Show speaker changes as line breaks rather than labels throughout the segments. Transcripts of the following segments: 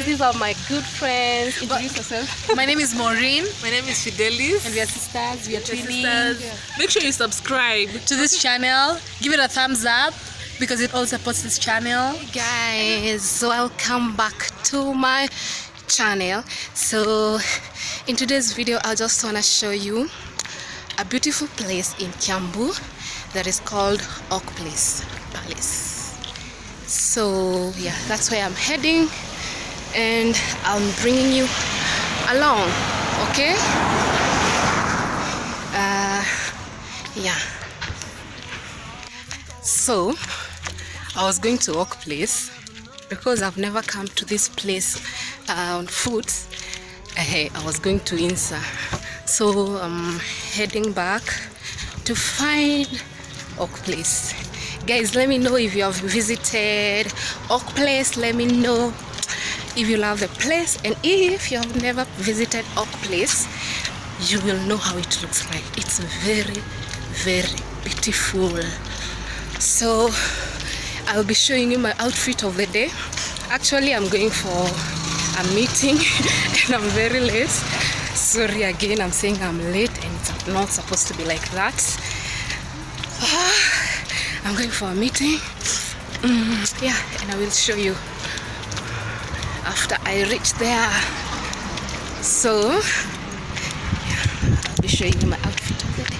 guys, these are my good friends. Introduce yourself.
My name is Maureen.
My name is Fidelis.
And we are sisters. We are twinning.
Make sure you subscribe
to this channel. Give it a thumbs up because it all supports this channel.
Hey guys, welcome back to my channel. So in today's video, I just want to show you a beautiful place in KIAMBU that is called Oak Place Palace. So yeah, that's where I'm heading and I'm bringing you along. Okay, yeah, so I was going to Oak Place because I've never come to this place on foot. I was going to Insa, so I'm heading back to find Oak Place. Guys, let me know if you have visited Oak Place. Let me know if you love the place, and if you have never visited Oak Place, you will know how it looks like. It's very, very beautiful. So I'll be showing you my outfit of the day. Actually, I'm going for a meeting and I'm very late. Sorry again, I'm saying I'm late and it's not supposed to be like that. I'm going for a meeting. Yeah, and I will show you after I reach there. So yeah, I'll be showing you my outfit of the day.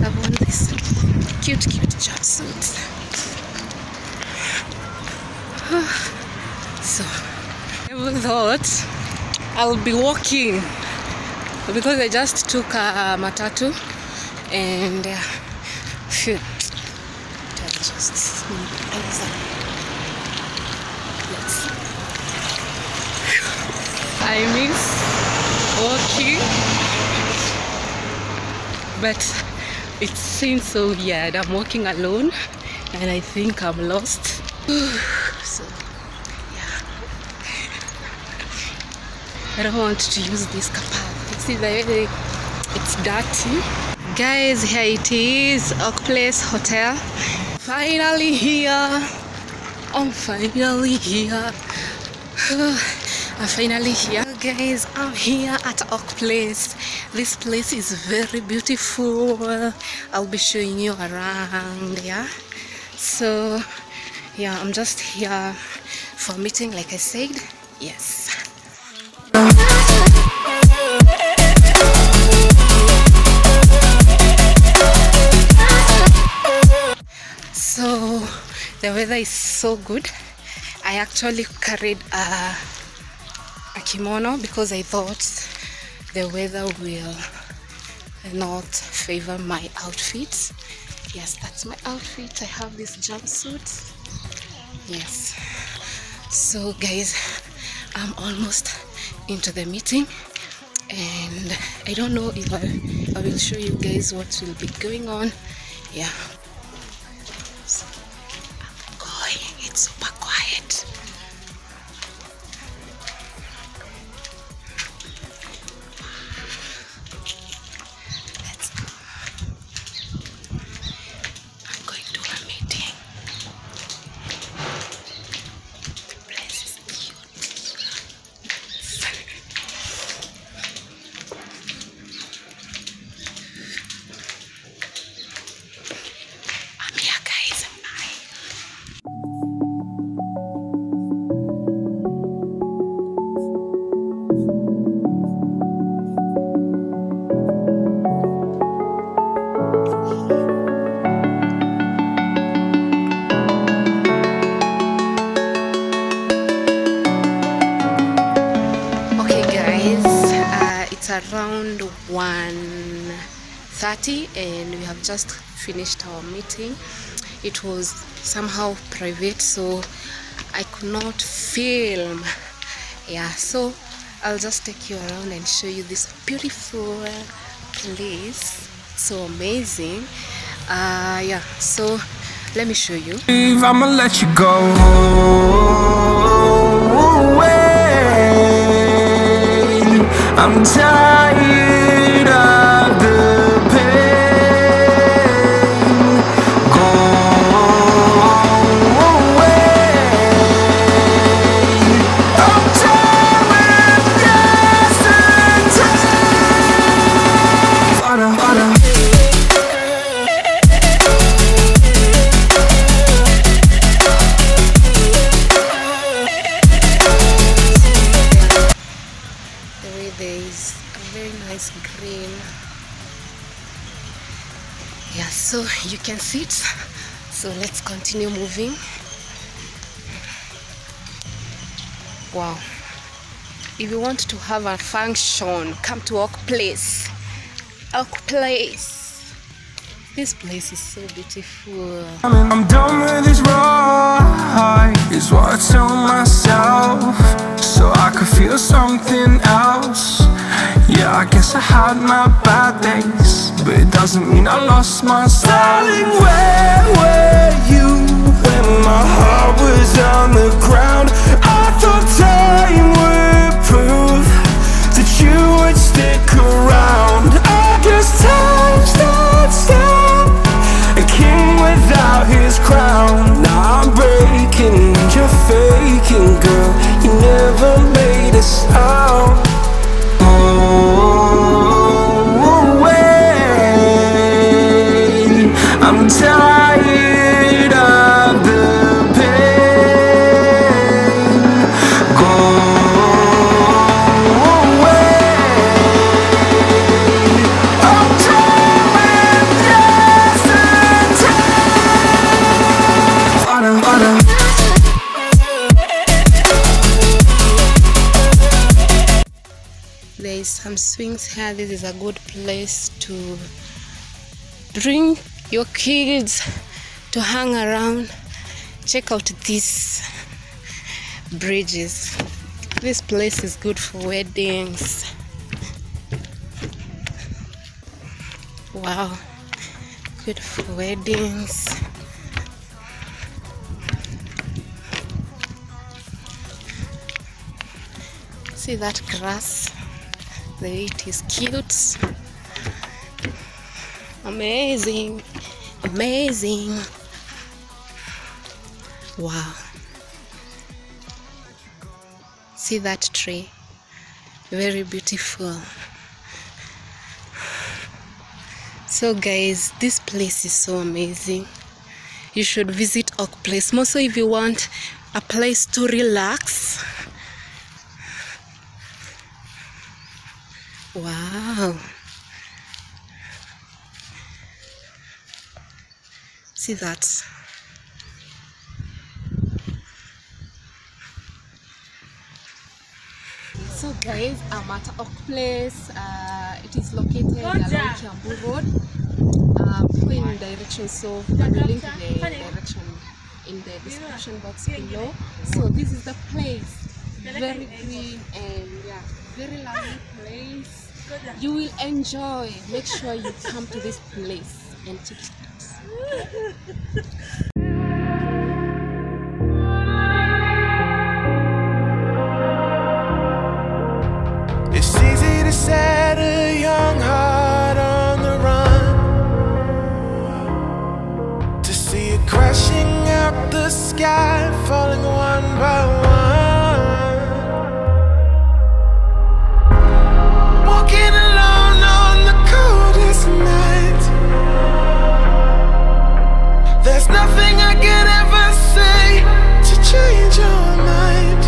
I've worn this cute jumpsuit. So I never thought I'll be walking because I just took a matatu and phew, I miss walking, but it seems so weird. I'm walking alone and I think I'm lost. So yeah, I don't want to use this kapal. You see the way it's dirty. Guys, here it is, Oak Place Hotel. Finally here. I'm finally here. I'm finally here. Guys, I'm here at Oak Place. This place is very beautiful. I'll be showing you around. Yeah, so yeah, I'm just here for a meeting, like I said. Yes. So the weather is so good. I actually carried a kimono because I thought the weather will not favor my outfit. Yes, that's my outfit. I have this jumpsuit. Yes. So guys, I'm almost into the meeting and I don't know if I will show you guys what will be going on. Yeah. It's super quiet. Let's go. I'm going to a meeting. The place is cute. I'm here, guys. Around 1:30 and we have just finished our meeting. It was somehow private, so I could not film. Yeah, so I'll just take you around and show you this beautiful place. So amazing. Yeah, so let me show you.
I'ma let you go. I'm tired of the pain. Go away. I'm tired.
so you can sit. So let's continue moving. Wow, if you want to have a function, come to Oak Place. Oak Place. This place is so beautiful.
I'm done with this ride, is what I tell myself, so I could feel something else. Yeah, I guess I had my bad days, but it doesn't mean I lost myself. Darling, where were you when my heart was on the ground? I thought time would prove that you would stick around. I guess time stood still, a king without his crown. Now I'm breaking, you're faking, girl. You never made a sound. Oh, wait, I'm tired of the pain. Go away. I'm done with yesterday.
There is some swings here. This is a good place to bring your kids to hang around. Check out these bridges. This place is good for weddings. Wow, good for weddings. See that grass? The way it is cute. Amazing, amazing. Wow. See that tree? Very beautiful. So guys, this place is so amazing. You should visit Oak Place. Also, if you want a place to relax. Wow. See that? So guys, I'm at Oak Place. It is located along KIAMBU Road. In direction, so I will link the direction in the description box below. So this is the place. Very green and yeah, very lovely place. You will enjoy. Make sure you come to this place and check it out.
It's easy to set a young heart on the run, to see it crashing out the sky, falling one by one, walking alone on the coldest night. There's nothing I could ever say to change your mind.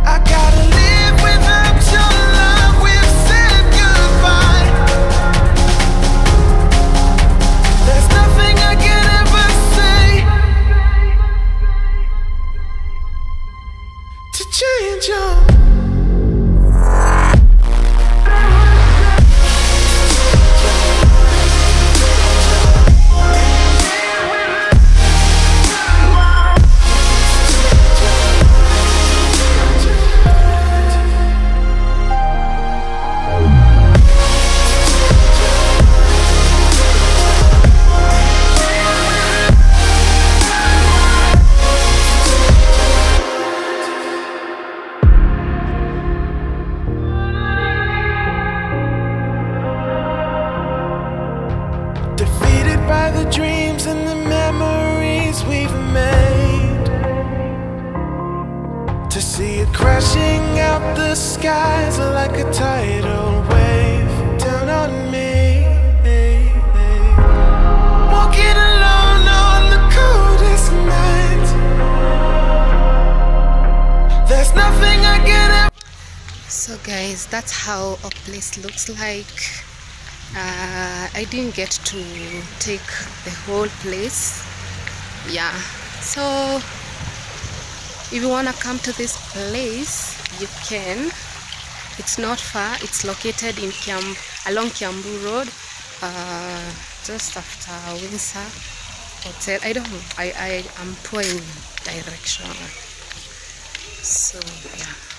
I gotta live without your love. We've said goodbye. There's nothing I could ever say to change your mind. Defeated by the dreams and the memories we've made, to see it crashing out the skies like a tidal wave down on me. Walking alone on the coldest night. There's nothing I can ever.
So guys, that's how Oak Place looks like. I didn't get to take the whole place. Yeah, so if you want to come to this place, you can. It's not far. It's located in along KIAMBU Road, just after Windsor Hotel. I don't know. I am poor in direction. So yeah.